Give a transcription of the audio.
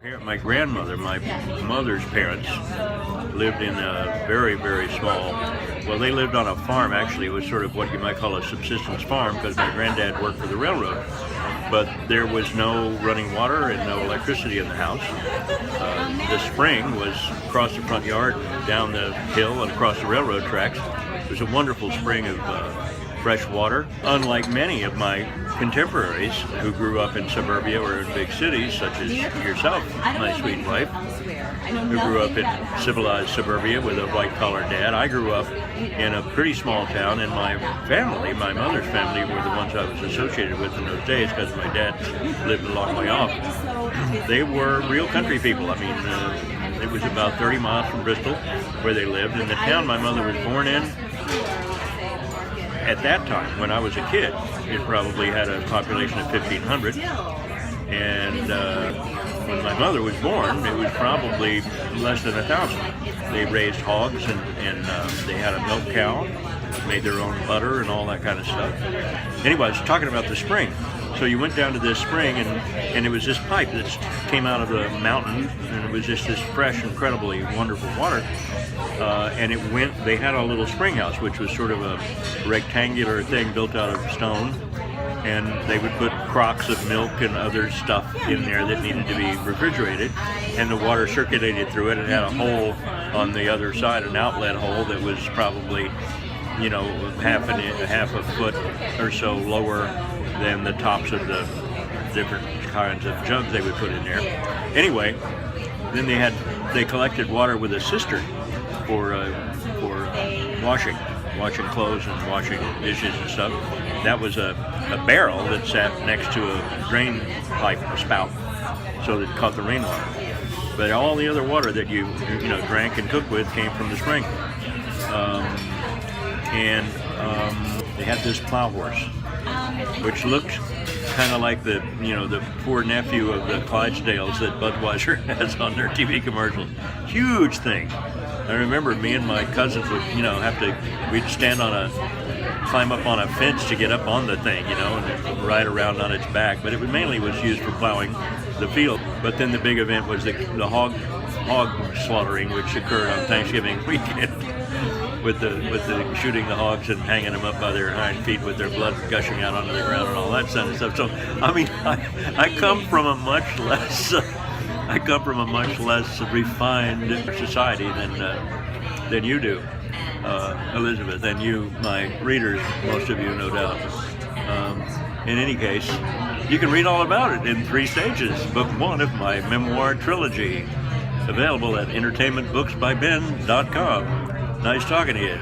My grandmother, my mother's parents, lived in a very, very small, well, they lived on a farm, actually. It was sort of what you might call a subsistence farm because my granddad worked for the railroad. But there was no running water and no electricity in the house. The spring was across the front yard, down the hill, and across the railroad tracks. It was a wonderful spring of fresh water. Unlike many of my contemporaries who grew up in suburbia or in big cities, such as yourself, my sweet wife, who grew up in civilized suburbia with a white-collar dad. I grew up in a pretty small town, and my family, my mother's family, were the ones I was associated with in those days because my dad lived a long way off. They were real country people. I mean, it was about 30 miles from Bristol where they lived, and the town my mother was born in, at that time, when I was a kid, it probably had a population of 1,500, and when my mother was born, it was probably less than 1,000. They raised hogs, and they had a milk cow, made their own butter and all that kind of stuff. Anyway, I was talking about the spring. So you went down to this spring, and it was this pipe that came out of the mountain, and it was just this fresh, incredibly wonderful water. And they had a little spring house, which was sort of a rectangular thing built out of stone, and they would put crocks of milk and other stuff in there that needed to be refrigerated, and the water circulated through it. It had a hole on the other side, an outlet hole that was probably, half a foot or so lower than the tops of the different kinds of jugs they would put in there. Anyway, then they collected water with a cistern for washing clothes and washing dishes and stuff. That was a barrel that sat next to a drain pipe spout, so that it caught the rainwater. But all the other water that you drank and cooked with came from the spring. They had this plow horse, which looked kind of like the poor nephew of the Clydesdales that Budweiser has on their TV commercials. Huge thing. I remember me and my cousins would, we'd climb up on a fence to get up on the thing, and ride around on its back. But it mainly was used for plowing the field. But then the big event was the hog slaughtering, which occurred on Thanksgiving weekend. With the shooting the hogs and hanging them up by their hind feet with their blood gushing out onto the ground and all that kind of stuff. So I mean, I come from a much less refined society than you do, Elizabeth, and you, my readers, most of you, no doubt. In any case, you can read all about it in 3 stages. Book 1 of my memoir trilogy, available at entertainmentbooksbyben.com. Nice talking to you.